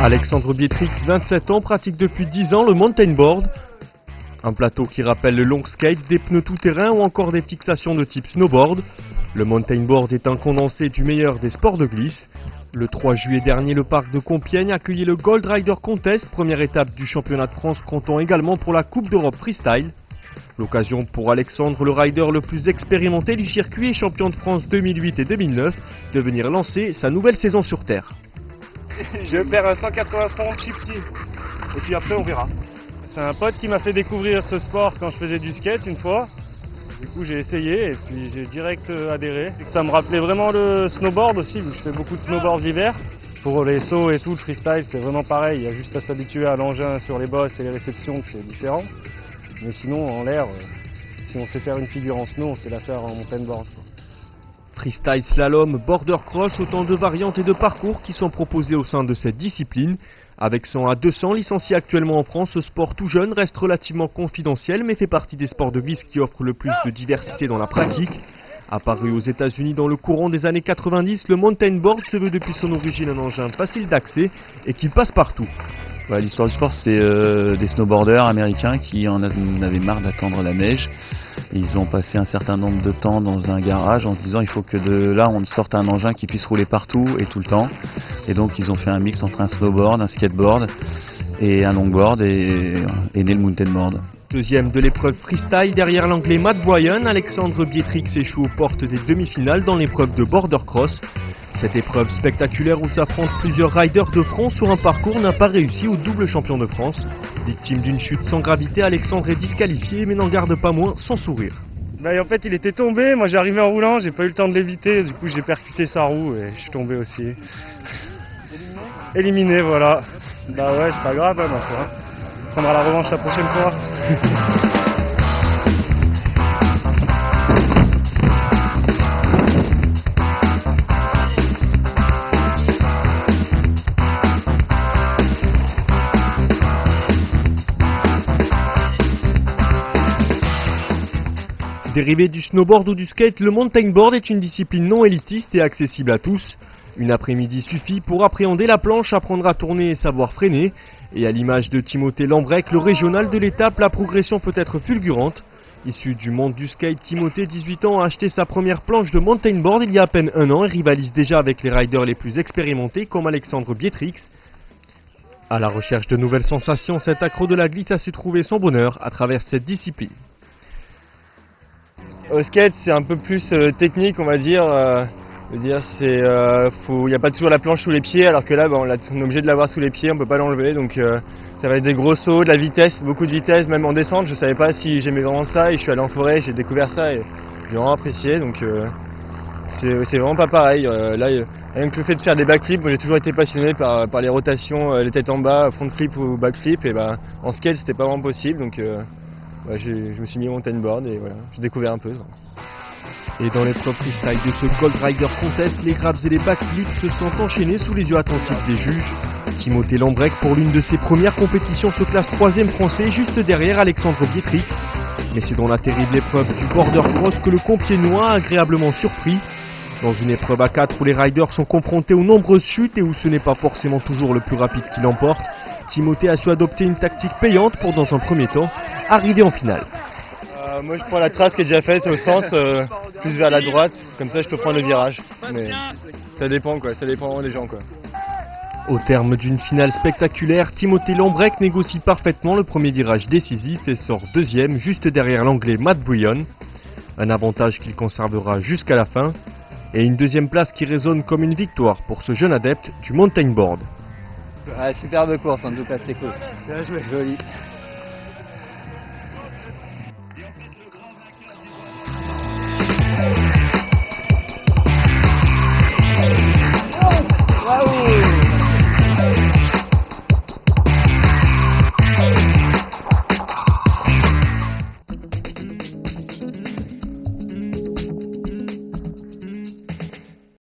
Alexandre Bietrix, 27 ans, pratique depuis 10 ans le mountain board. Un plateau qui rappelle le long skate, des pneus tout-terrain ou encore des fixations de type snowboard. Le mountain board est un condensé du meilleur des sports de glisse. Le 3 juillet dernier, le parc de Compiègne accueillait le Gold Rider Contest, première étape du championnat de France comptant également pour la Coupe d'Europe Freestyle. L'occasion pour Alexandre, le rider le plus expérimenté du circuit et champion de France 2008 et 2009, de venir lancer sa nouvelle saison sur Terre. Je vais faire un 180 front shifty et puis après on verra. C'est un pote qui m'a fait découvrir ce sport quand je faisais du skate une fois. Du coup j'ai essayé et puis j'ai direct adhéré. Ça me rappelait vraiment le snowboard aussi, vu que je fais beaucoup de snowboard l'hiver. Pour les sauts et tout, le freestyle c'est vraiment pareil, il y a juste à s'habituer à l'engin sur les bosses et les réceptions que c'est différent. Mais sinon en l'air, si on sait faire une figure en snow, on sait la faire en mountain board. Freestyle, slalom, border cross, autant de variantes et de parcours qui sont proposés au sein de cette discipline. Avec 100 à 200 licenciés actuellement en France, ce sport tout jeune reste relativement confidentiel mais fait partie des sports de glisse qui offrent le plus de diversité dans la pratique. Apparu aux États-Unis dans le courant des années 90, le mountain board se veut depuis son origine un engin facile d'accès et qui passe partout. Ouais, l'histoire du sport, c'est des snowboarders américains qui en avaient marre d'attendre la neige. Et ils ont passé un certain nombre de temps dans un garage en se disant il faut que de là on sorte un engin qui puisse rouler partout et tout le temps. Et donc ils ont fait un mix entre un snowboard, un skateboard et un longboard et est né le mountain board. Deuxième de l'épreuve freestyle, derrière l'anglais Matt Boyan, Alexandre Bietrix échoue aux portes des demi-finales dans l'épreuve de border cross. Cette épreuve spectaculaire où s'affrontent plusieurs riders de front sur un parcours n'a pas réussi au double champion de France. Victime d'une chute sans gravité, Alexandre est disqualifié mais n'en garde pas moins son sourire. En fait il était tombé, moi j'arrivais en roulant, j'ai pas eu le temps de l'éviter, du coup j'ai percuté sa roue et je suis tombé aussi. Éliminé, voilà. Bah ouais, c'est pas grave, hein, ma foi. On prendra la revanche la prochaine fois. Dérivé du snowboard ou du skate, le mountain board est une discipline non élitiste et accessible à tous. Une après-midi suffit pour appréhender la planche, apprendre à tourner et savoir freiner. Et à l'image de Timothée Lambrec, le régional de l'étape, la progression peut être fulgurante. Issu du monde du skate, Timothée, 18 ans, a acheté sa première planche de mountain board il y a à peine un an et rivalise déjà avec les riders les plus expérimentés comme Alexandre Bietrix. À la recherche de nouvelles sensations, cet accro de la glisse a su trouver son bonheur à travers cette discipline. Au skate, c'est un peu plus technique, on va dire. Il n'y a pas toujours la planche sous les pieds, alors que là, on est obligé de l'avoir sous les pieds, on ne peut pas l'enlever. Donc ça va être des gros sauts, de la vitesse, beaucoup de vitesse, même en descente. Je ne savais pas si j'aimais vraiment ça et je suis allé en forêt, j'ai découvert ça et j'ai vraiment apprécié. Donc c'est vraiment pas pareil. Là, rien que le fait de faire des backflips, j'ai toujours été passionné par les rotations, les têtes en bas, front flip ou backflip. Et en skate, c'était pas vraiment possible. Donc je me suis mis au mountain board et voilà, j'ai découvert un peu. Et dans l'épreuve freestyle de ce Gold Rider Contest, les grabs et les backflips se sont enchaînés sous les yeux attentifs des juges. Timothée Lambrec, pour l'une de ses premières compétitions, se classe 3e français, juste derrière Alexandre Bietrix. Mais c'est dans la terrible épreuve du border cross que le Compiègnois a agréablement surpris. Dans une épreuve à 4 où les riders sont confrontés aux nombreuses chutes et où ce n'est pas forcément toujours le plus rapide qui l'emporte, Timothée a su adopter une tactique payante pour, dans un premier temps, arriver en finale. Moi je prends la trace qui est déjà faite au centre, plus vers la droite, comme ça je peux prendre le virage. Mais ça dépend quoi, ça dépend des gens quoi. Au terme d'une finale spectaculaire, Timothée Lambrec négocie parfaitement le premier virage décisif et sort 2e juste derrière l'anglais Matt Boyan. Un avantage qu'il conservera jusqu'à la fin et une 2e place qui résonne comme une victoire pour ce jeune adepte du mountain board. Ouais, superbe course en tout cas, c'était cool. Bien joué. Joli.